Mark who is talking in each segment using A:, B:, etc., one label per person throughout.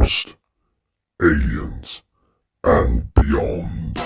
A: Ghost, Aliens, and Beyond.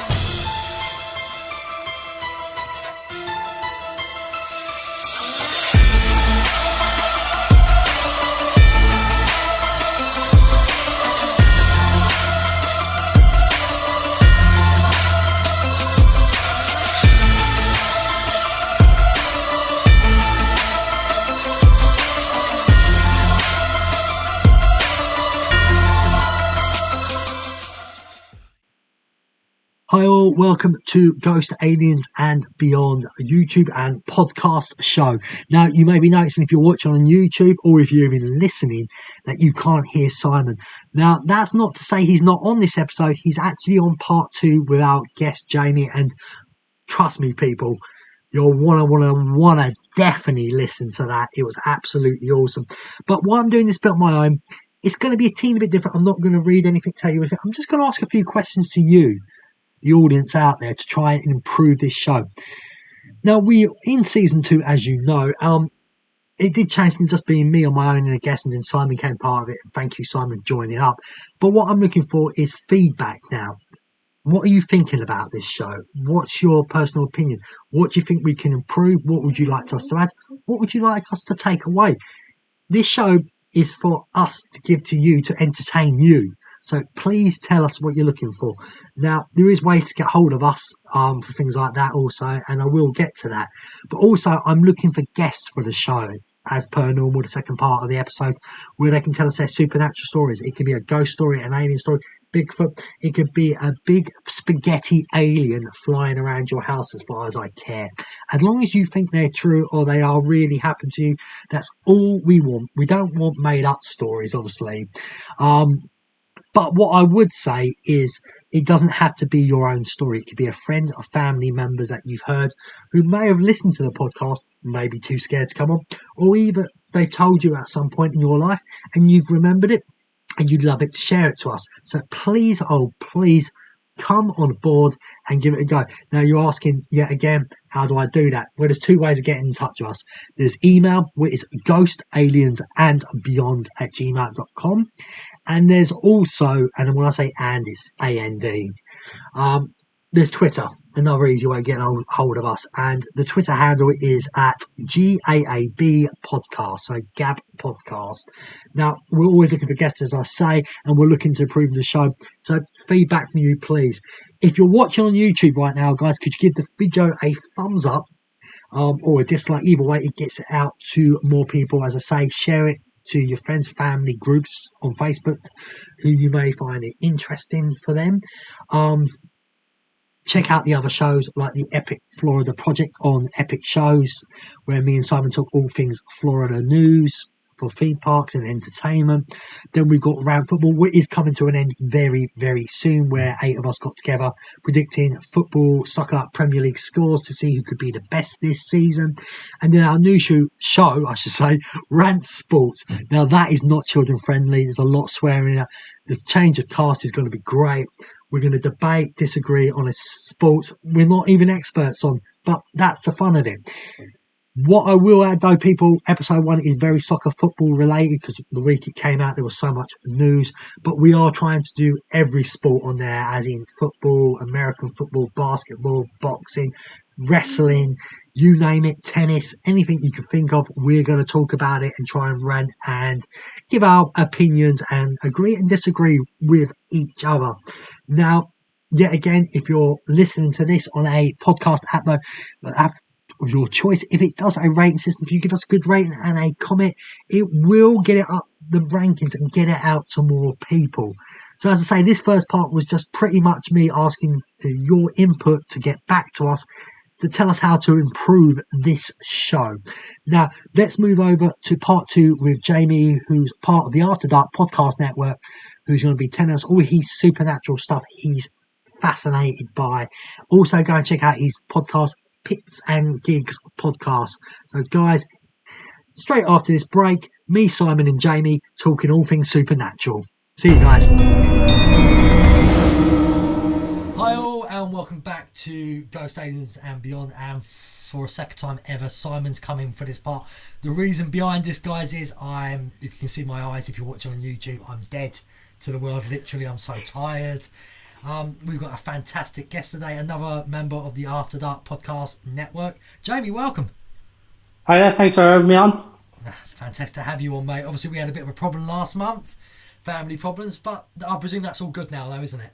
B: Hi all, welcome to Ghost, Aliens and Beyond, a YouTube and podcast show. Now, you may be noticing if you're watching on YouTube or if you're even listening that you can't hear Simon. Now, that's not to say he's not on this episode. He's actually on part 2 with our guest Jamie, and trust me people, you'll wanna definitely listen to that. It was absolutely awesome. But while I'm doing this bit on my own, it's going to be a teeny bit different. I'm not going to read anything, tell you anything. I'm just going to ask a few questions to you, the audience out there, to try and improve this show. Now, we're in season 2, as you know. It did change from just being me on my own and a guest, and then Simon became part of it. And thank you, Simon, for joining up. But what I'm looking for is feedback now. What are you thinking about this show? What's your personal opinion? What do you think we can improve? What would you like us to add? What would you like us to take away? This show is for us to give to you, to entertain you. So please tell us what you're looking for. Now, there is ways to get hold of us for things like that also, and I will get to that. But also, I'm looking for guests for the show, as per normal, the second part of the episode, where they can tell us their supernatural stories. It can be a ghost story, an alien story, Bigfoot. It could be a big spaghetti alien flying around your house, as far as I care. As long as you think they're true or they are really happen to you, that's all we want. We don't want made up stories, obviously. But what I would say is it doesn't have to be your own story. It could be a friend or family members that you've heard who may have listened to the podcast, maybe too scared to come on, or either they've told you at some point in your life and you've remembered it and you'd love it to share it to us. So please, oh please, come on board and give it a go. Now, you're asking yet again, how do I do that? Well, there's 2 ways of getting in touch with us. There's email, which is ghostaliensandbeyond@gmail.com. And there's also, and when I say and, it's AND. There's Twitter, another easy way of getting hold of us. And the Twitter handle is at GAaB podcast, so GAaB podcast. Now, we're always looking for guests, as I say, and we're looking to improve the show. So feedback from you, please. If you're watching on YouTube right now, guys, could you give the video a thumbs up or a dislike? Either way, it gets it out to more people. As I say, share it to your friends, family, groups on Facebook who you may find it interesting for them. Check out the other shows like the Epic Florida Project on Epic Shows, where me and Simon talk all things Florida news for theme parks and entertainment. Then we've got Rant Football, which is coming to an end very, very soon, where 8 of us got together predicting football, soccer, Premier League scores to see who could be the best this season. And then our new show, I should say, Rant Sports. Now, that is not children friendly. There's a lot of swearing in it. The change of cast is going to be great. We're going to debate, disagree on a sports we're not even experts on, but that's the fun of it. What I will add, though, people, episode 1 is very soccer football related because the week it came out, there was so much news. But we are trying to do every sport on there, as in football, American football, basketball, boxing, wrestling, you name it, tennis, anything you can think of. We're going to talk about it and try and rant and give our opinions and agree and disagree with each other. Now, yet again, if you're listening to this on a podcast app, though, of your choice, if it does a rating system, if you give us a good rating and a comment, it will get it up the rankings and get it out to more people. So as I say, this first part was just pretty much me asking for your input to get back to us, to tell us how to improve this show. Now, let's move over to part 2 with Jamie, who's part of the After Dark podcast network, who's going to be telling us all his supernatural stuff he's fascinated by. Also, go and check out his podcast, Pits and Gigs podcast. So, guys, straight after this break, me, Simon, and Jamie talking all things supernatural. See you guys. Hi all, Hello and welcome back to Ghost Aliens and Beyond, and for a second time ever Simon's coming for this part. The reason behind this, guys, is if you can see my eyes, if you're watching on YouTube, I'm dead to the world, literally. I'm so tired. We've got a fantastic guest today, another member of the After Dark podcast network. Jamie, welcome.
C: Hi there, thanks for having me on.
B: It's fantastic to have you on, mate. Obviously we had a bit of a problem last month, family problems, but I presume that's all good now though, isn't it?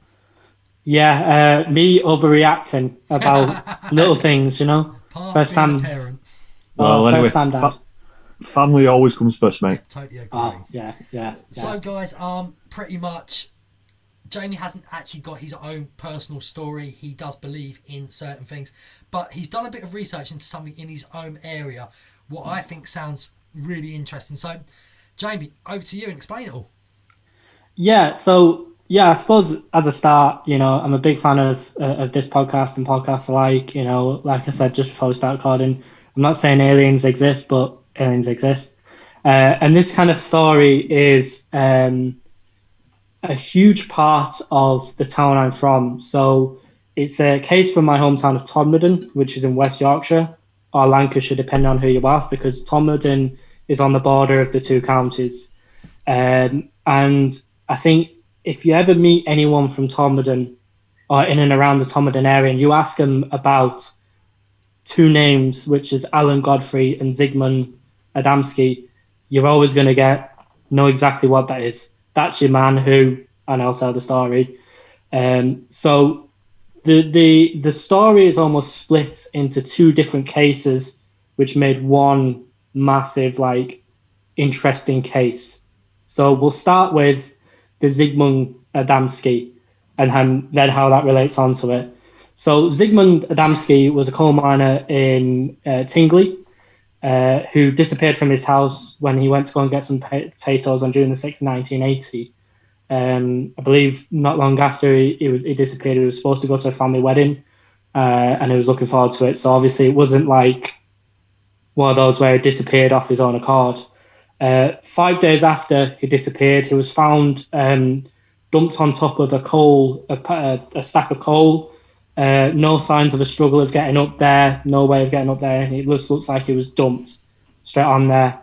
C: Yeah, me overreacting about little things, you know.
B: First time parent.
D: Well, anyway, family always comes first, mate.
B: Totally agree.
C: Oh, yeah.
B: So, guys, pretty much, Jamie hasn't actually got his own personal story. He does believe in certain things, but he's done a bit of research into something in his own area, what I think sounds really interesting. So, Jamie, over to you and explain it all.
C: Yeah, I suppose as a start, you know, I'm a big fan of this podcast and podcasts alike. You know, like I said just before we start recording, I'm not saying aliens exist, but aliens exist. And this kind of story is a huge part of the town I'm from. So it's a case from my hometown of Todmorden, which is in West Yorkshire, or Lancashire, depending on who you ask, because Todmorden is on the border of the two counties. And I think if you ever meet anyone from Todmorden or in and around the Todmorden area and you ask them about two names, which is Alan Godfrey and Zygmunt Adamski, you're always going to know exactly what that is. That's your man who, and I'll tell the story. So the story is almost split into two different cases, which made one massive, interesting case. So we'll start with the Zygmunt Adamski and then how that relates onto it. So Zygmunt Adamski was a coal miner in Tingley who disappeared from his house when he went to go and get some potatoes on June the 6th, 1980. I believe not long after he disappeared, he was supposed to go to a family wedding and he was looking forward to it. So obviously it wasn't like one of those where he disappeared off his own accord. 5 days after he disappeared, he was found dumped on top of a stack of coal. No signs of a struggle of getting up there, no way of getting up there. And it just looks like he was dumped straight on there.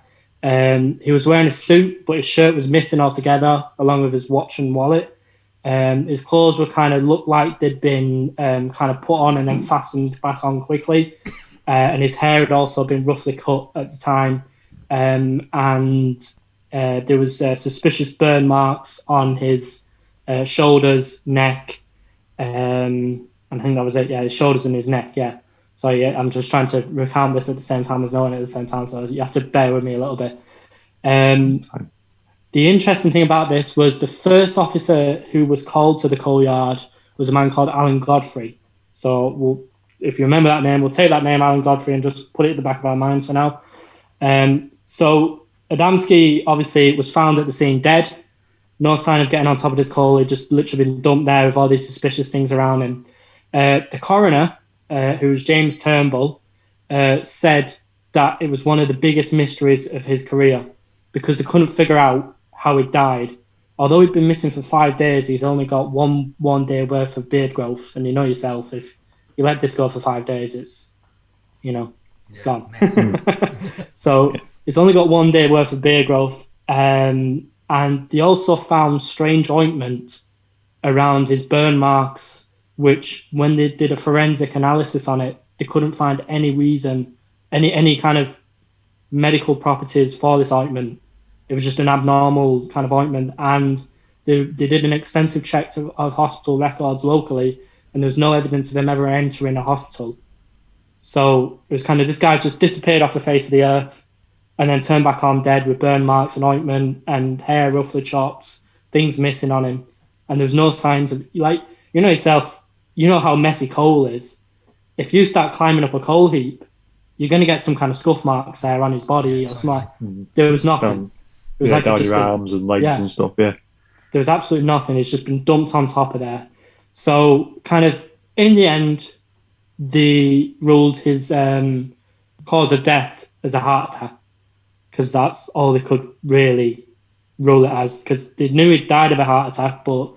C: He was wearing a suit, but his shirt was missing altogether, along with his watch and wallet. His clothes were looked like they'd been kind of put on and then fastened back on quickly. And his hair had also been roughly cut at the time. And there was suspicious burn marks on his shoulders, neck, and I think that was it. Yeah, his shoulders and his neck. Yeah. So yeah, I'm just trying to recount this at the same time as knowing it at the same time, so you have to bear with me a little bit. The interesting thing about this was the first officer who was called to the coal yard was a man called Alan Godfrey. So if you remember that name, we'll take that name, Alan Godfrey, and just put it at the back of our minds for now. So Adamski obviously was found at the scene dead. No sign of getting on top of this coal. He'd just literally been dumped there with all these suspicious things around him. The coroner, who was James Turnbull, said that it was one of the biggest mysteries of his career because they couldn't figure out how he died. Although he'd been missing for 5 days, he's only got one day worth of beard growth. And you know yourself, if you let this go for 5 days, it's gone. So it's only got 1 day worth of beard growth. And they also found strange ointment around his burn marks, which when they did a forensic analysis on it, they couldn't find any reason, any kind of medical properties for this ointment. It was just an abnormal kind of ointment. And they did an extensive check of hospital records locally, and there was no evidence of him ever entering a hospital. So it was this guy's just disappeared off the face of the earth and then turned back on dead with burn marks and ointment and hair roughly chopped, things missing on him. And there was no signs of, you know yourself, you know how messy coal is. If you start climbing up a coal heap, you're going to get some kind of scuff marks there on his body or something. There was nothing. It was
D: down your arms and legs and stuff, yeah.
C: There was absolutely nothing. It's just been dumped on top of there. So in the end, they ruled his cause of death as a heart attack because that's all they could really rule it as, because they knew he died of a heart attack, but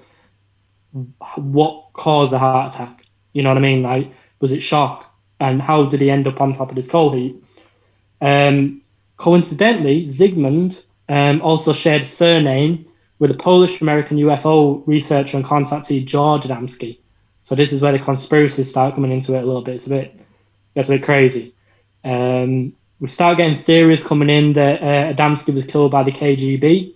C: what caused the heart attack? You know what I mean? Like, was it shock? And how did he end up on top of this coal heap? Coincidentally, Zygmunt also shared a surname with a Polish-American UFO researcher and contactee, George Adamski. So this is where the conspiracies start coming into it a little bit. Gets a bit crazy. We start getting theories coming in that Adamski was killed by the KGB,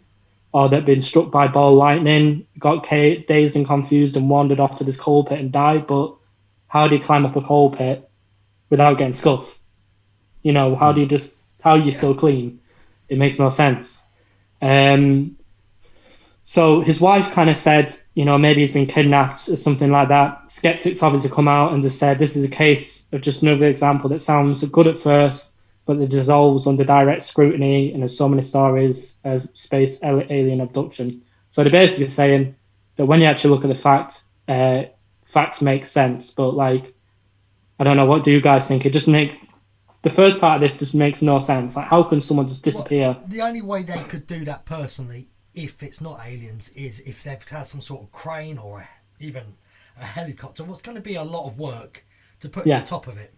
C: or that had been struck by ball lightning, got dazed and confused and wandered off to this coal pit and died. But how do you climb up a coal pit without getting scuffed? You know, how are you still clean? It makes no sense. So his wife kind of said, you know, maybe he's been kidnapped or something like that. Skeptics obviously come out and just said this is a case of just another example that sounds good at first, but it dissolves under direct scrutiny, and there's so many stories of space alien abduction. So they're basically saying that when you actually look at the facts make sense. But like, I don't know, what do you guys think? It just makes the first part of this just makes no sense. Like, how can someone just disappear?
B: Well, the only way they could do that personally, if it's not aliens, is if they've had some sort of crane or even a helicopter. What's going to be a lot of work to put him on top of it.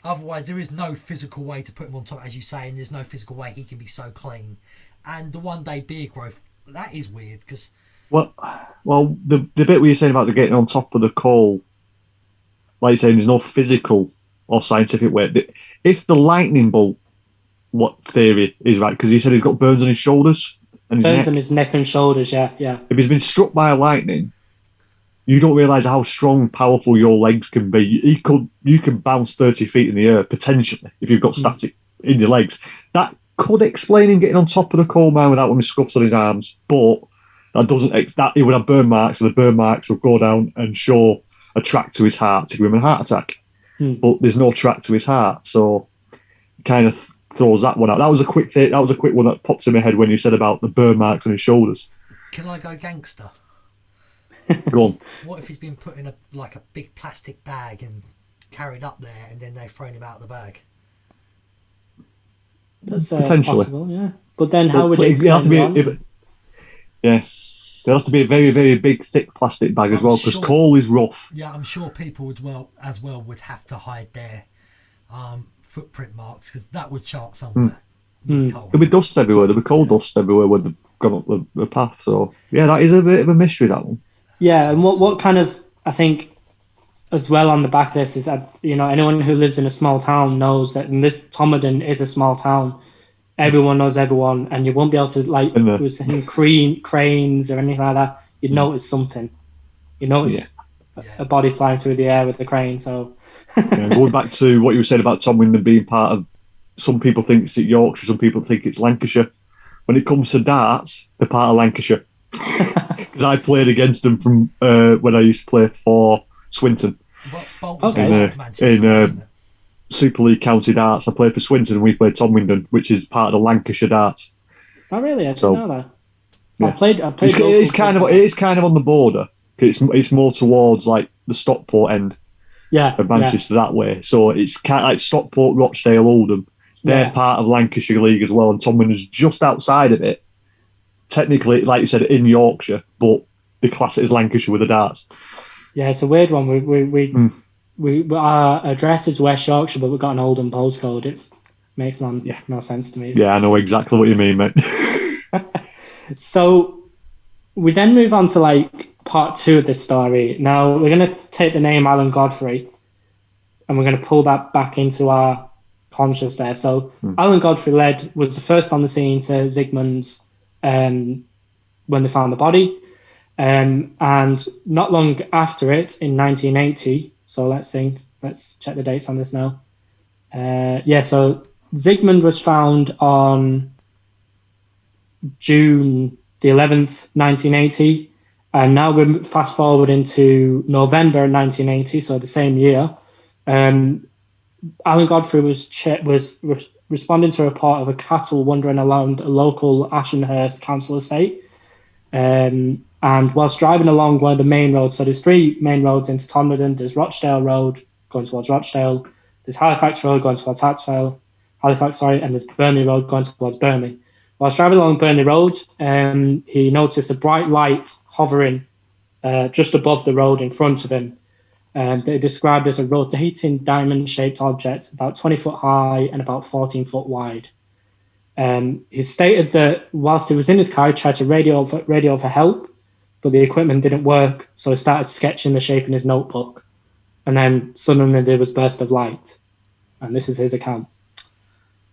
B: Otherwise, there is no physical way to put him on top, as you say, and there's no physical way he can be so clean. And the one-day beard growth, that is weird because.
D: Well, the bit where you're saying about the getting on top of the coal, like you're saying, there's no physical or scientific way. If the lightning bolt, what theory is right? Because he said he's got burns on his shoulders and his
C: burns
D: neck.
C: on his neck and shoulders. Yeah.
D: If he's been struck by a lightning, you don't realise how strong, powerful your legs can be. You can bounce 30 feet in the air potentially if you've got static in your legs. That could explain him getting on top of the coal mine without any scuffs on his arms, but that doesn't. That he would have burn marks, and the burn marks will go down and show a track to his heart to give him a heart attack. But there's no track to his heart, so it kind of throws that one out. That was a quick thing. That was a quick one that popped in my head when you said about the burn marks on his shoulders.
B: Can I go gangster?
D: Go on.
B: What if he's been put in a big plastic bag and carried up there, and then they've thrown him out of the bag?
C: That's
D: potentially
C: possible, yeah. But then how would it
D: have to be? There has to be a very, very big, thick plastic bag as well, because coal is rough.
B: Yeah, I'm sure people would would have to hide their footprint marks, because that would chart somewhere.
D: There'll be dust everywhere. There'll be coal dust everywhere where they've gone up the path. So yeah, that is a bit of a mystery, that one.
C: Yeah, and what kind of, I think, as well on the back of this is that, you know, anyone who lives in a small town knows that, and this Tomodon is a small town. Everyone knows everyone, and you won't be able to, like, with cranes or anything like that. You'd notice something. You notice a body flying through the air with the crane. So,
D: going back to what you were saying about Tom Wyndham being part of, some people think it's Yorkshire, some people think it's Lancashire. When it comes to darts, they're part of Lancashire. Because I played against them from when I used to play for Swinton. In Super League County Darts. I played for Swinton and we played Tom Wyndham, which is part of the Lancashire Darts.
C: Oh, really? I didn't know that. Yeah. I played
D: it's kind of on the border. It's more towards like the Stockport end of Manchester that way. So it's kind of like Stockport, Rochdale, Oldham. They're part of Lancashire League as well, and Tom Wyndham's just outside of it. Technically, like you said, in Yorkshire, but they class it as Lancashire with the darts.
C: Yeah, it's a weird one. We our address is West Yorkshire, but we've got an Oldham postcode. It makes no sense to me.
D: Yeah, I know exactly what you mean, mate.
C: So we then move on to like part 2 of this story. Now we're going to take the name Alan Godfrey, and we're going to pull that back into our conscious there. So Alan Godfrey was the first on the scene to Zygmunt's when they found the body, and not long after it, in 1980. So let's check the dates on this now. So Zygmunt was found on June the 11th, 1980, and now we're fast forward into November 1980, so the same year. Alan Godfrey was responding to a report of a cattle wandering around a local Ashenhurst council estate. And whilst driving along one of the main roads, so there's 3 main roads into Tomodon. There's Rochdale Road going towards Rochdale. There's Halifax Road going towards Halifax, and there's Burnley Road going towards Burnley. Whilst driving along Burnley Road, he noticed a bright light hovering just above the road in front of him. They're described as a rotating diamond-shaped object about 20 foot high and about 14 foot wide. He stated that whilst he was in his car, he tried to radio for help, but the equipment didn't work, so he started sketching the shape in his notebook. And then suddenly there was a burst of light. And this is his account.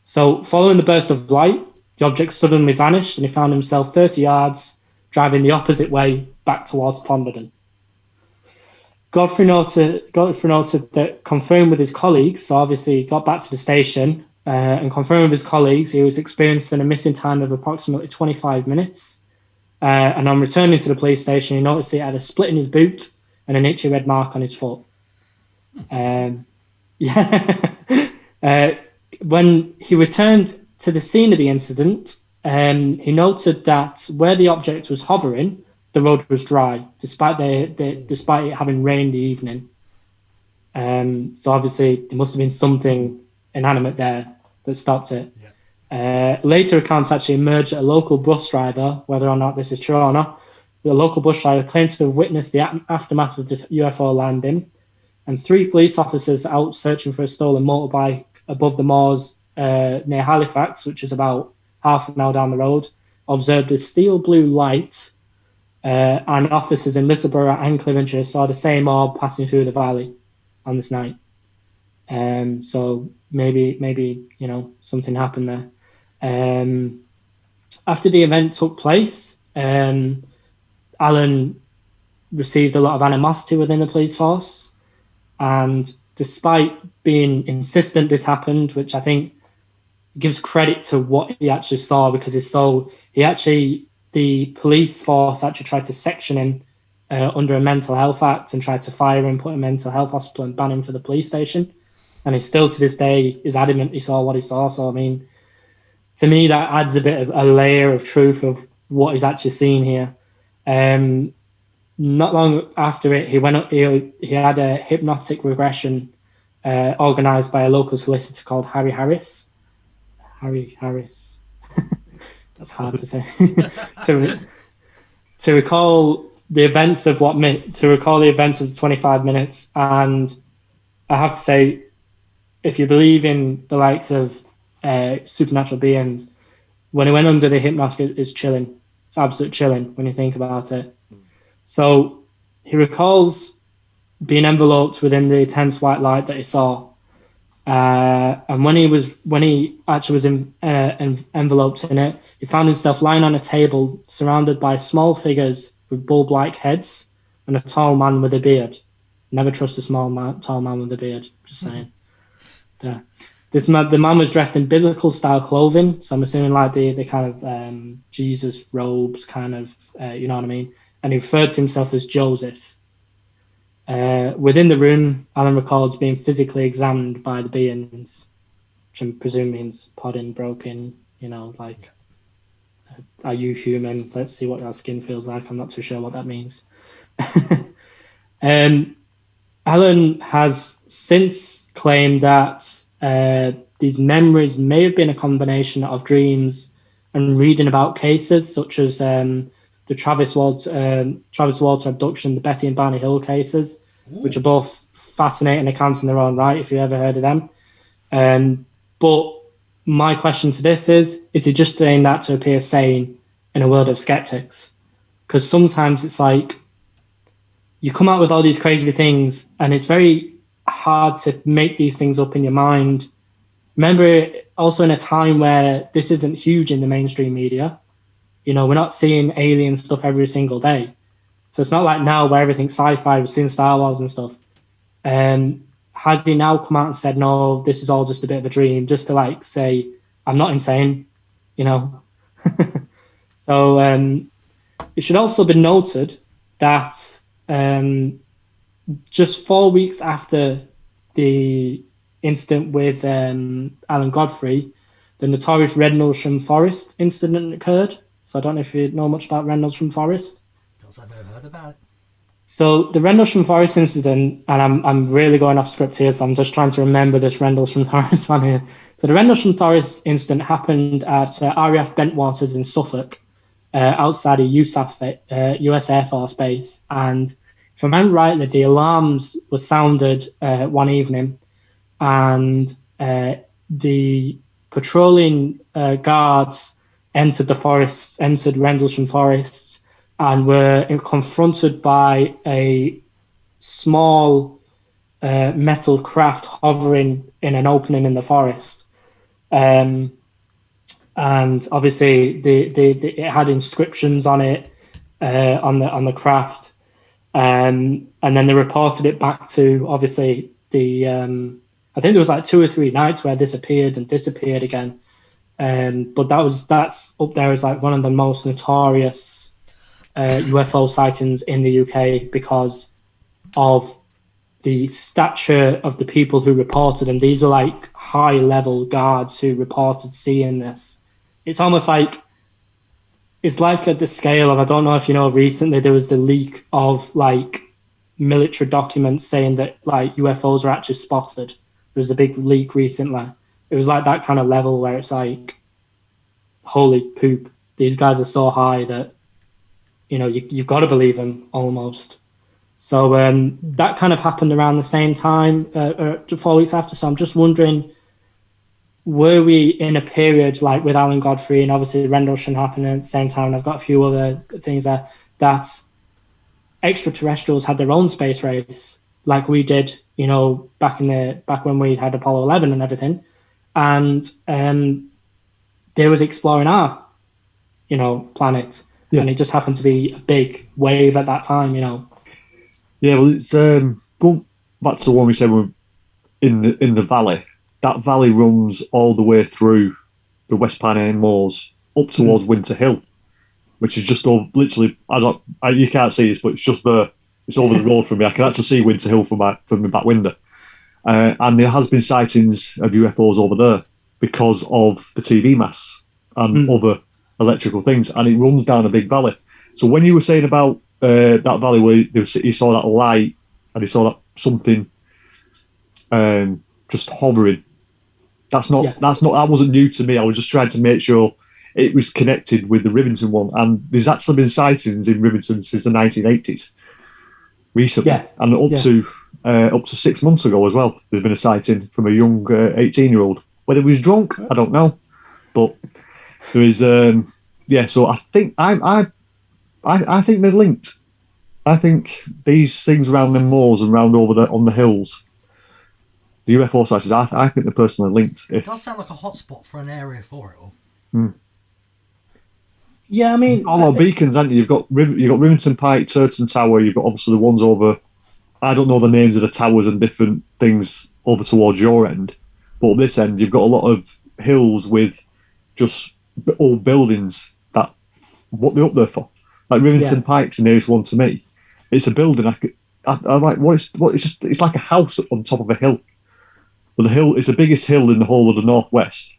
C: So following the burst of light, the object suddenly vanished and he found himself 30 yards driving the opposite way back towards Tonderdon. Godfrey noted that confirmed with his colleagues, so obviously he got back to the station and confirmed with his colleagues he was experiencing a missing time of approximately 25 minutes. And on returning to the police station, he noticed he had a split in his boot and an itchy red mark on his foot. When he returned to the scene of the incident, he noted that where the object was hovering, the road was dry, despite it having rained the evening. So obviously there must have been something inanimate there that stopped it. Yeah. Later accounts actually emerged that a local bus driver, whether or not this is true or not, the local bus driver claimed to have witnessed the aftermath of the UFO landing, and 3 police officers out searching for a stolen motorbike above the moors near Halifax, which is about half an hour down the road, observed a steel blue light, and officers in Littleborough and Cliventure saw the same orb passing through the valley on this night. So maybe something happened there. After the event took place, Alan received a lot of animosity within the police force, and despite being insistent this happened, which I think gives credit to what he actually saw, because the police force actually tried to section him under a mental health act and tried to fire him, put him in a mental health hospital and ban him for the police station. And he still to this day is adamant he saw what he saw. So, I mean, to me, that adds a bit of a layer of truth of what he's actually seen here. Not long after it, he had a hypnotic regression organised by a local solicitor called Harry Harris. That's hard to say. to recall the events of the 25 minutes, and I have to say, if you believe in the likes of supernatural beings, when he went under the hypnotic, it's chilling. It's absolute chilling when you think about it. So he recalls being enveloped within the intense white light that he saw. And when he actually was enveloped in it, he found himself lying on a table surrounded by small figures with bulb-like heads and a tall man with a beard. Never trust a tall man with a beard. Just saying. Yeah. The man was dressed in biblical style clothing, so I'm assuming like the kind of Jesus robes, kind of, you know what I mean. And he referred to himself as Joseph. Within the room, Alan records being physically examined by the beings, which I presume means podding, broken, like, are you human? Let's see what your skin feels like. I'm not too sure what that means. Alan has since claimed that these memories may have been a combination of dreams and reading about cases such as the Travis Walter abduction, the Betty and Barney Hill cases, which are both fascinating accounts in their own right, if you've ever heard of them. But my question to this is he just saying that to appear sane in a world of skeptics? Because sometimes it's like you come out with all these crazy things and it's very hard to make these things up in your mind. Remember, also in a time where this isn't huge in the mainstream media, we're not seeing alien stuff every single day. So it's not like now where everything's sci-fi, we've seen Star Wars and stuff. Has he now come out and said, no, this is all just a bit of a dream, just to like say, I'm not insane, So it should also be noted that just 4 weeks after the incident with Alan Godfrey, the notorious Rendlesham Forest incident occurred. So I don't know if you know much about Rendlesham Forest.
E: Because I've never heard about it.
C: So the Rendlesham Forest incident, and I'm really going off script here, so I'm just trying to remember this Rendlesham Forest one here. So the Rendlesham Forest incident happened at RAF Bentwaters in Suffolk, outside of US Air Force Base, and if I remember rightly, the alarms were sounded one evening, and the patrolling guards entered the forests, entered Rendlesham forests, and were confronted by a small metal craft hovering in an opening in the forest. And obviously, it had inscriptions on it, on the craft. And then they reported it back to, obviously, I think there was like 2 or 3 nights where this appeared and disappeared again. But that's up there as like one of the most notorious UFO sightings in the UK because of the stature of the people who reported them. These were like high level guards who reported seeing this. It's almost like, it's like at the scale of, I don't know if you know, recently there was the leak of like military documents saying that like UFOs are actually spotted. There was a big leak recently. It was like that kind of level where it's like, holy poop, these guys are so high that, you know, you've got to believe them almost. So that kind of happened around the same time, 4 weeks after. So I'm just wondering, were we in a period like with Alan Godfrey and obviously Rendlesham happening at the same time? And I've got a few other things there, that extraterrestrials had their own space race, like we did, you know, back when we had Apollo 11 and everything, and they was exploring our, you know, planet, and it just happened to be a big wave at that time, you know.
D: Yeah, well, it's going back to the one we said we're in the valley. That valley runs all the way through the West Pine Moors up towards Winter Hill, which is just over, literally. You can't see this, but it's just there. It's over the road from me. I can actually see Winter Hill from my back window, and there has been sightings of UFOs over there because of the TV masts and other electrical things, and it runs down a big valley. So when you were saying about that valley where you saw that light and you saw that something just hovering, that wasn't new to me. I was just trying to make sure it was connected with the Rivington one, and there's actually been sightings in Rivington since the 1980s recently, and up to 6 months ago as well. There's been a sighting from a young 18-year-old. Whether he was drunk, I don't know, but there is. So I think I think they're linked. I think these things around the moors and around on the hills, the UFO sightings, I think they're personally linked.
B: It does sound like a hotspot for an area for it all.
C: Yeah, I mean,
D: all our beacons, haven't you? You've got Rivington Pike, Turton Tower. You've got obviously the ones over. I don't know the names of the towers and different things over towards your end, but at this end you've got a lot of hills with just old buildings. That what they're up there for. Like Rivington Pike's the nearest one to me. It's a building. I'm like, it's like a house on top of a hill. But the hill is the biggest hill in the whole of the northwest.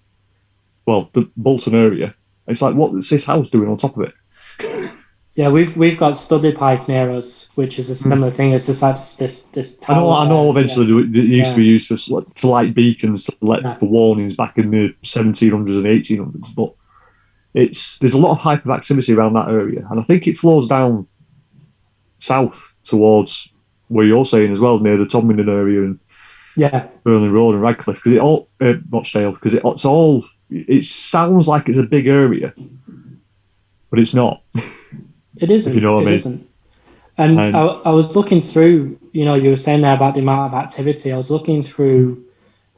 D: Well, the Bolton area. It's like, what's this house doing on top of it?
C: Yeah, we've got Studley Pike near us, which is a similar thing. It's just like this tower.
D: I know. Eventually, it used to be used to light beacons, for warnings back in the 1700s and 1800s. But there's a lot of hyperactivity around that area, and I think it flows down south towards where you're saying as well, near the Tomlin area and Burnley Road and Radcliffe, because it all Rochdale, because it's all. It sounds like it's a big area, but it's not.
C: It isn't.
D: If you know what I mean.
C: Isn't. And I was looking through. You know, you were saying there about the amount of activity. I was looking through,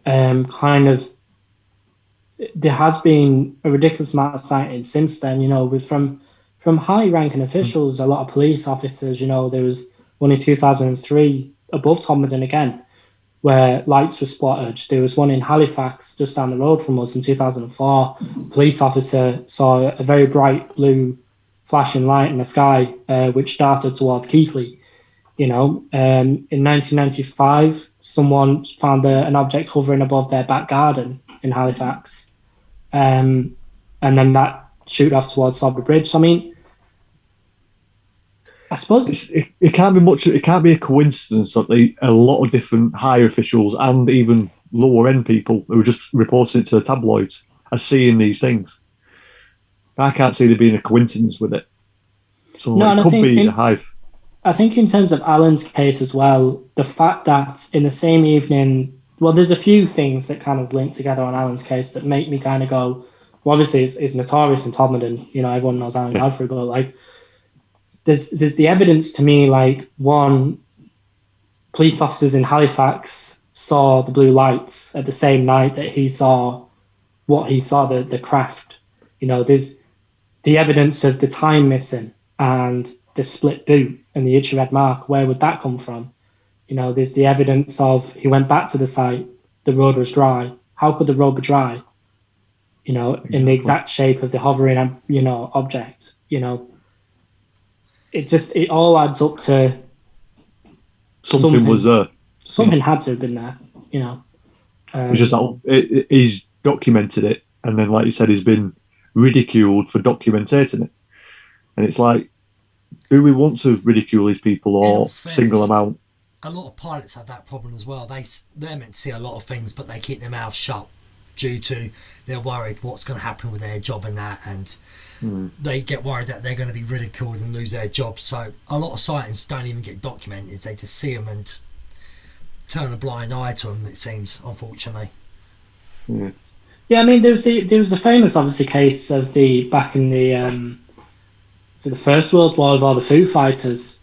C: kind of. There has been a ridiculous amount of sightings since then. You know, from high-ranking officials, a lot of police officers. You know, there was one in 2003 above Tomlin again, where lights were spotted. There was one in Halifax, just down the road from us, in 2004. A police officer saw a very bright blue flashing light in the sky, which darted towards Keighley. You know, in 1995, someone found an object hovering above their back garden in Halifax, and then that shoot off towards Salisbury Bridge. So, I mean, I suppose
D: it can't be much. It can't be a coincidence that a lot of different higher officials and even lower end people who are just reporting it to the tabloids are seeing these things. I can't see there being a coincidence with it. So it could be a hive.
C: I think in terms of Alan's case as well, the fact that in the same evening, well, there's a few things that kind of link together on Alan's case that make me kind of go, well, obviously it's notorious in Todmorden, everyone knows Alan Godfrey, but like there's the evidence to me, like one, police officers in Halifax saw the blue lights at the same night that he saw the craft. There's the evidence of the time missing and the split boot and the itchy red mark. Where would that come from? There's the evidence of he went back to the site, the road was dry. How could the road be dry? In the exact shape of the hovering, object. It all adds up to
D: something was there.
C: Something had to have been there.
D: It's just that he's documented it, and then, like you said, he's been ridiculed for documenting it. And it's like, do we want to ridicule these people or single them out?
B: A lot of pilots have that problem as well. They're meant to see a lot of things, but they keep their mouth shut due to they're worried what's going to happen with their job and that, and they get worried that they're going to be ridiculed and lose their job. So a lot of sightings don't even get documented. They just see them and turn a blind eye to them, it seems, unfortunately.
C: Yeah, I mean, there was the famous, obviously, case of back in the First World War of all the Foo Fighters,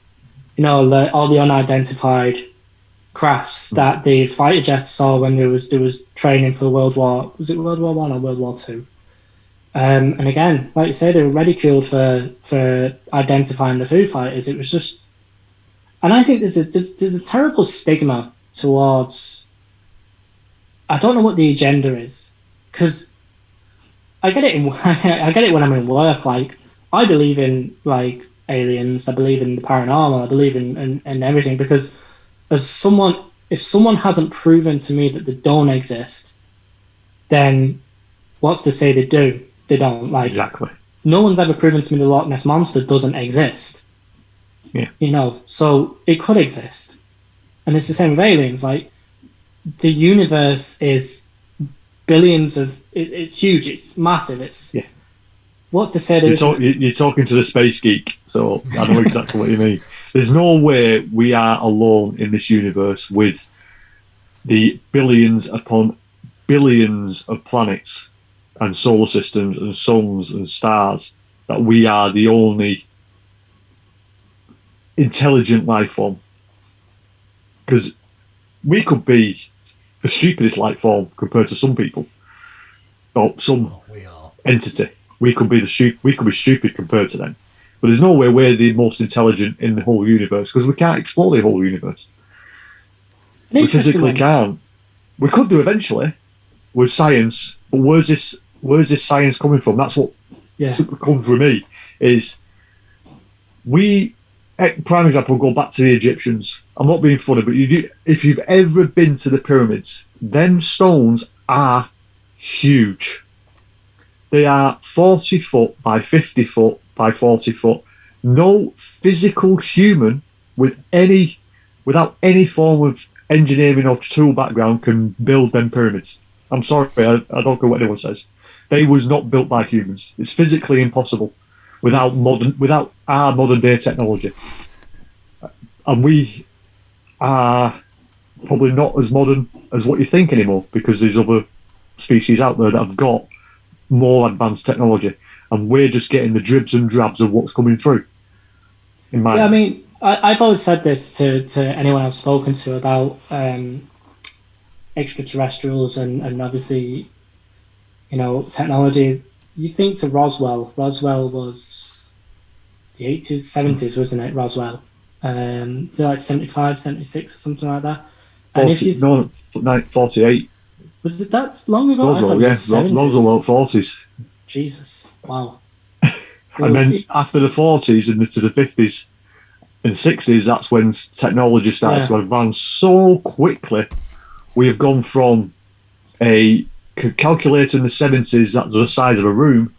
C: all the unidentified crafts that the fighter jets saw when there was training for World War. Was it World War One or World War Two? And again, like you say, they were ridiculed for identifying the Foo Fighters. It was just, and I think there's a terrible stigma towards. I don't know what the agenda is, because I get it when I'm in work. Like, I believe in like aliens. I believe in the paranormal. I believe in everything, because if someone hasn't proven to me that they don't exist, then what's to say they do? They don't. Like,
D: exactly.
C: No one's ever proven to me the Loch Ness Monster doesn't exist.
D: Yeah.
C: So it could exist. And it's the same with aliens. Like, the universe is billions of... It's huge. It's massive. What's to say
D: you're talking to the space geek, so I know exactly what you mean. There's no way we are alone in this universe with the billions upon billions of planets and solar systems and suns and stars, that we are the only intelligent life form. Because we could be the stupidest life form compared to some people, or some entity. We could be stupid compared to them. But there's no way we're the most intelligent in the whole universe, because we can't explore the whole universe. We physically can't. We could do eventually with science, but where's this science coming from? That's what comes with me. Is prime example, go back to the Egyptians. I'm not being funny, but if you've ever been to the pyramids, them stones are huge. They are 40 foot by 50 foot by 40 foot. No physical human without any form of engineering or tool background can build them pyramids. I'm sorry, I don't care what anyone says. They was not built by humans. It's physically impossible without our modern day technology. And we are probably not as modern as what you think anymore, because there's other species out there that have got more advanced technology, and we're just getting the dribs and drabs of what's coming through.
C: I mean, I've always said this to anyone I've spoken to about extraterrestrials and obviously, technology. You think to Roswell. Roswell was the 80s, 70s, wasn't it? Roswell. So like 75, 76 or something like that. And
D: 48.
C: Was it that long ago?
D: Roswell, Roswell 40s.
C: Jesus, wow.
D: And then after the 40s and into the 50s and 60s, that's when technology started to advance so quickly. We have gone from a calculator in the 70s that's the size of a room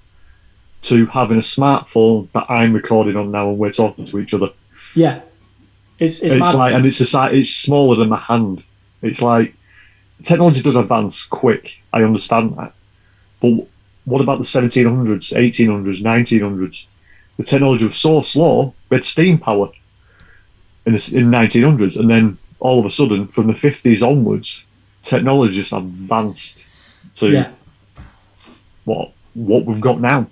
D: to having a smartphone that I'm recording on now, and we're talking to each other.
C: Yeah, it's
D: like, and it's smaller than my hand. It's like technology does advance quick. I understand that, but what about the 1700s, 1800s, 1900s? The technology was so slow. We had steam power. in 1900s, and then all of a sudden, from the 50s onwards, technology just advanced to what we've got now,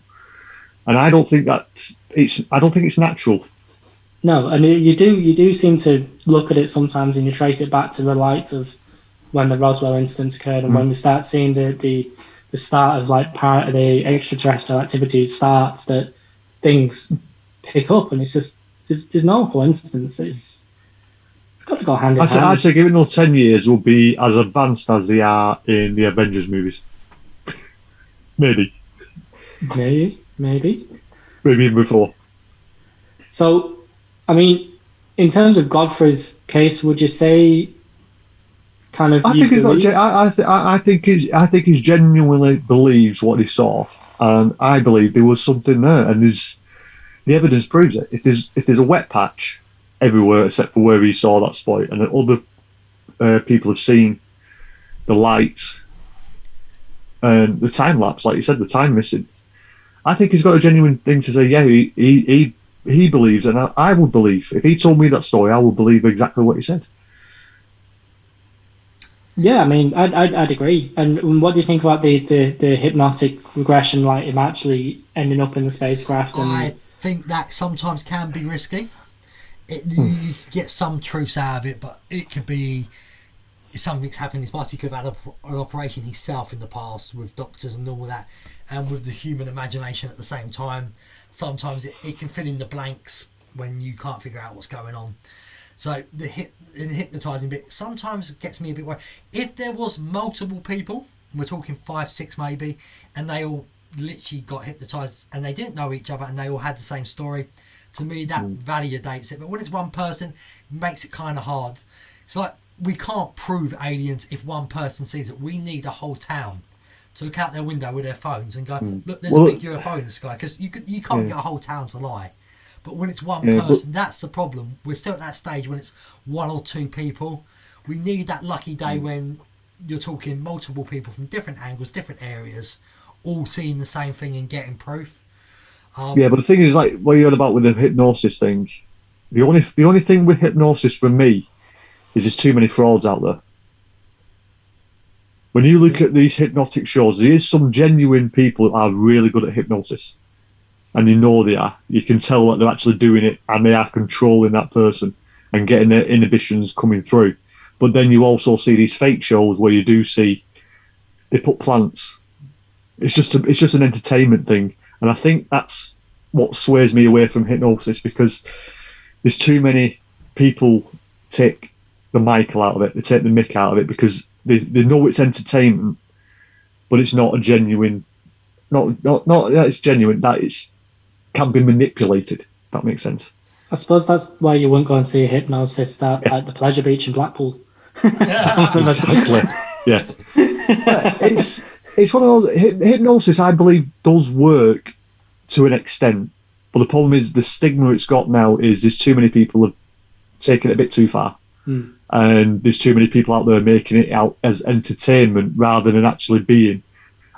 D: and I don't think it's natural.
C: No, and you do seem to look at it sometimes, and you trace it back to the likes of when the Roswell incident occurred, and when you start seeing the start of like part of the extraterrestrial activity starts, that things pick up, and it's just there's no coincidence. It's got to go hand in hand.
D: I'd say given another 10 years, will be as advanced as they are in the Avengers movies. Maybe even before.
C: So, I mean, in terms of Godfrey's case, would you say kind of?
D: I think he genuinely believes what he saw, and I believe there was something there, and the evidence proves it. If there's a wet patch everywhere except for where he saw that spot, and other people have seen the lights and the time lapse, like you said, the time missing, I think he's got a genuine thing to say. Yeah, he believes, and I would believe. If he told me that story, I would believe exactly what he said.
C: Yeah, I mean, I'd agree. And what do you think about the hypnotic regression, like him actually ending up in the spacecraft?
B: I think that sometimes can be risky. You get some truths out of it, but it could be if something's happened in his past. He could have had an operation himself in the past with doctors and all that, and with the human imagination at the same time. Sometimes it can fill in the blanks when you can't figure out what's going on. So the hypnotising bit sometimes gets me a bit worried. If there was multiple people, we're talking 5, 6 maybe, and they all literally got hypnotised and they didn't know each other and they all had the same story, to me that validates it. But when it's one person, it makes it kind of hard. It's like we can't prove aliens if one person sees it. We need a whole town to look out their window with their phones and go, look, there's a big UFO in the sky, because you can't get a whole town to lie. But when it's one person, that's the problem. We're still at that stage when it's 1 or 2 people. We need that lucky day when you're talking multiple people from different angles, different areas, all seeing the same thing and getting proof.
D: But the thing is, like what you're on about with the hypnosis thing, the only thing with hypnosis for me is there's too many frauds out there. When you look at these hypnotic shows, there is some genuine people that are really good at hypnosis. And you know they are. You can tell that they're actually doing it and they are controlling that person and getting their inhibitions coming through. But then you also see these fake shows where you do see they put plants. It's just an entertainment thing. And I think that's what sways me away from hypnosis, because there's too many people take the Michael out of it, they take the Mick out of it, because they know it's entertainment, but it's not a genuine. Not that it's genuine. That it's can be manipulated. That makes sense.
C: I suppose that's why you wouldn't go and see a hypnosis at the Pleasure Beach in Blackpool.
D: Exactly. Yeah. It's one of those. Hypnosis, I believe, does work to an extent, but the problem is the stigma it's got now is there's too many people have taken it a bit too far. And there's too many people out there making it out as entertainment rather than actually being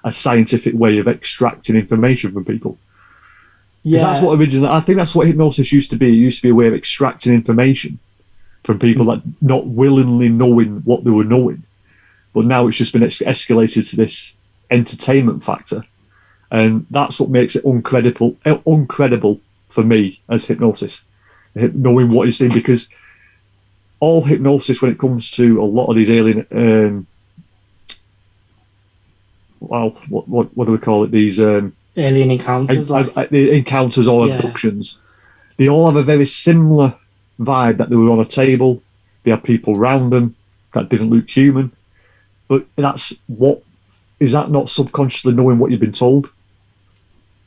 D: a scientific way of extracting information from people. Yeah, that's what originally. I think that's what hypnosis used to be. It used to be a way of extracting information from people that not willingly knowing what they were knowing. But now it's just been escalated to this entertainment factor, and that's what makes it uncredible for me as hypnosis, knowing what it's doing, because all hypnosis, when it comes to a lot of these alien, what do we call it? These
C: alien encounters,
D: the encounters or abductions. They all have a very similar vibe, that they were on a table, they had people around them that didn't look human. But that's what is that not subconsciously knowing what you've been told,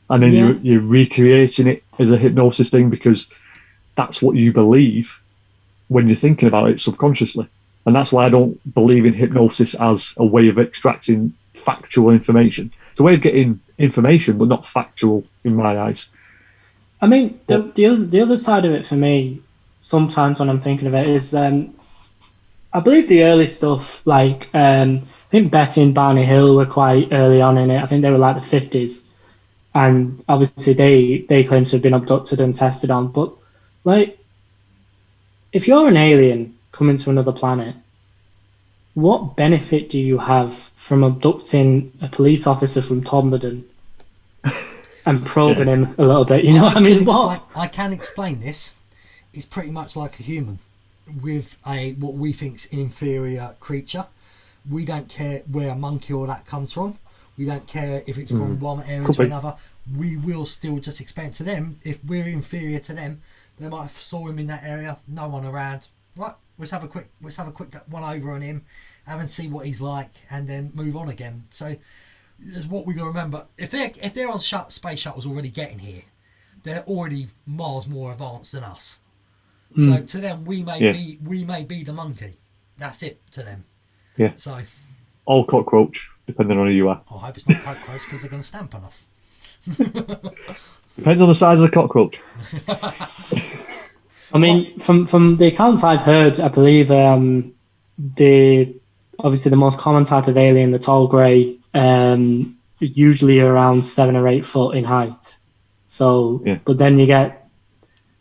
D: and then you're recreating it as a hypnosis thing because that's what you believe when you're thinking about it subconsciously. And that's why I don't believe in hypnosis as a way of extracting factual information. It's a way of getting information, but not factual in my eyes.
C: I mean, the other side of it for me, sometimes when I'm thinking of it, is I believe the early stuff, like I think Betty and Barney Hill were quite early on in it. I think they were like the 50s, and obviously they claim to have been abducted and tested on. But like, if you're an alien coming to another planet, what benefit do you have from abducting a police officer from Tomberton and probing him a little bit? You know what I mean?
B: I can explain this. It's pretty much like a human with what we think's an inferior creature. We don't care where a monkey or that comes from. We don't care if it's from one area to another. We will still just explain to them. If we're inferior to them, they might have saw him in that area, no one around. Right, let's have a quick one over on him, have and see what he's like, and then move on again. So, is what we got to remember. If they're on space shuttles already getting here, they're already miles more advanced than us. So to them, we may be the monkey. That's it to them.
D: Yeah.
B: So,
D: all cockroach, depending on who you are.
B: I hope it's not cockroach because they're going to stamp on us.
D: Depends on the size of the cockroach.
C: I mean, from the accounts I've heard, I believe the most common type of alien, the tall grey, usually around 7 or 8 foot in height. So, but then you get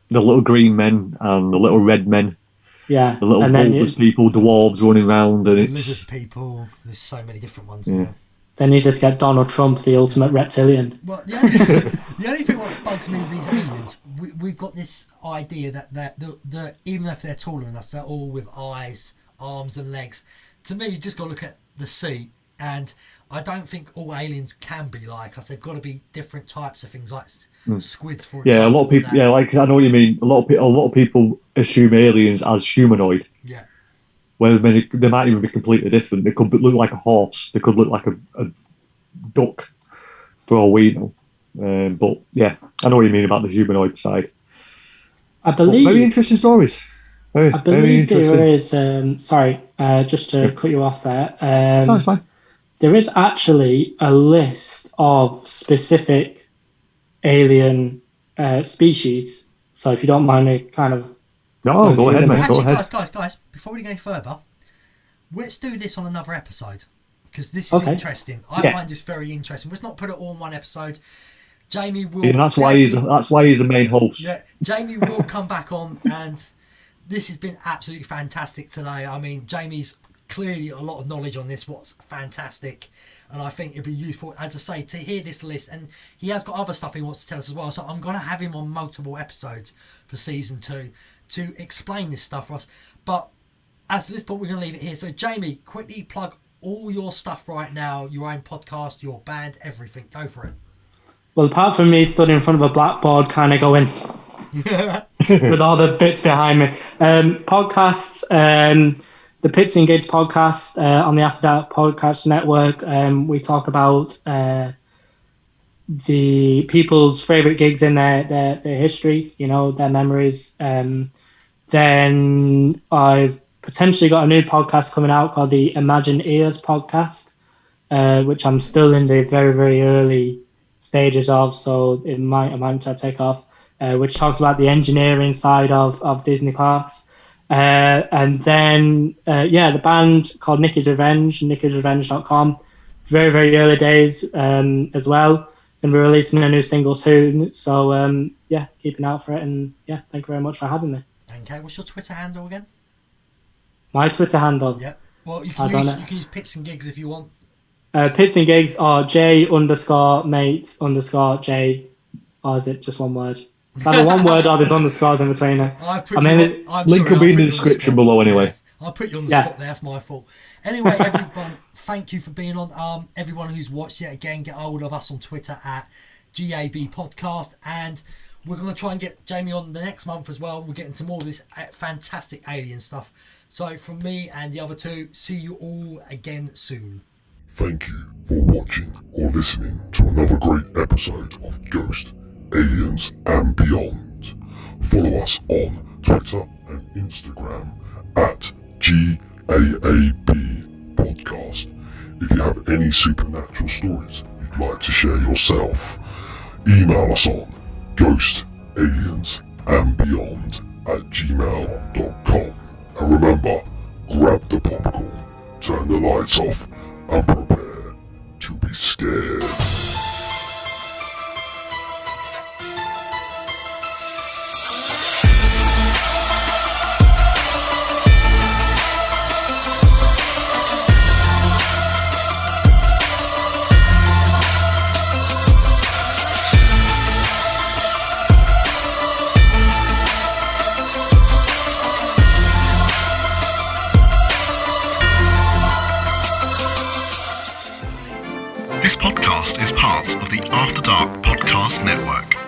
D: the little green men and the little red men.
C: Yeah,
D: the little bulbous people, dwarves running around, and it's
B: lizard people. There's so many different ones now.
C: Then you just get Donald Trump, the ultimate reptilian.
B: Well, the only thing what bugs me with these aliens, we've got this idea that even if they're taller than us, they're all with eyes, arms, and legs. To me, you just got to look at the sea, and I don't think all aliens can be like us. They've got to be different types of things, like squids, for example.
D: Yeah, a lot of people. Yeah, like I know what you mean. A lot of people assume aliens as humanoid.
B: Yeah.
D: Where they might even be completely different. They could look like a horse. They could look like a duck, for all we know. But yeah, I know what you mean about the humanoid side.
C: I believe
D: very interesting stories.
C: I believe there is. Sorry, just to cut you off there.
D: No, it's fine.
C: There is actually a list of specific alien species. So if you don't mind me kind of...
D: No, go ahead, mate. Go ahead.
B: Guys, before we go further, let's do this on another episode, because this is interesting. I find this very interesting. Let's not put it all in one episode. Jamie will...
D: Yeah, that's why he's the main host.
B: Yeah, Jamie will come back on, and this has been absolutely fantastic today. I mean, Jamie's clearly a lot of knowledge on this, what's fantastic, and I think it'd be useful, as I say, to hear this list. And he has got other stuff he wants to tell us as well, so I'm going to have him on multiple episodes for season 2 to explain this stuff for us. But as for this point, we're going to leave it here. So Jamie, quickly plug all your stuff right now, your own podcast, your band, everything. Go for it.
C: Well, apart from me stood in front of a blackboard kind of going with all the bits behind me, podcasts, the Pits and Gigs podcast on the After Dark Podcast Network. We talk about the people's favourite gigs in their history, you know, their memories. Then I've potentially got a new podcast coming out called the Imagine Ears podcast, which I'm still in the very, very early stages of, so it might take off, which talks about the engineering side of Disney parks. And then, the band called Nicky's Revenge, nickysrevenge.com. Very, very early days as well. And we're releasing a new single soon. So, keep an eye out for it. And, thank you very much for having me.
B: Okay, what's your Twitter handle again?
C: My Twitter handle?
B: Yeah. Well, you can use Pits and Gigs if you want.
C: Pits and Gigs are J_mate_J. Or is it just one word? It's either one word or there's underscores in between it.
D: Link will be in the description below anyway.
B: I'll put you on the spot there. That's my fault. Anyway, everyone, thank you for being on. Everyone who's watched it, again, get hold of us on Twitter at GAaB Podcast. And we're going to try and get Jamie on the next month as well. We'll get into more of this fantastic alien stuff. So from me and the other two, see you all again soon.
A: Thank you for watching or listening to another great episode of Ghost, Aliens and Beyond. Follow us on Twitter and Instagram at GAaB Podcast. If you have any supernatural stories you'd like to share yourself, email us on ghostaliensandbeyond@gmail.com. And remember, grab the popcorn, turn the lights off, and prepare to be scared.
E: This podcast is part of the After Dark Podcast Network.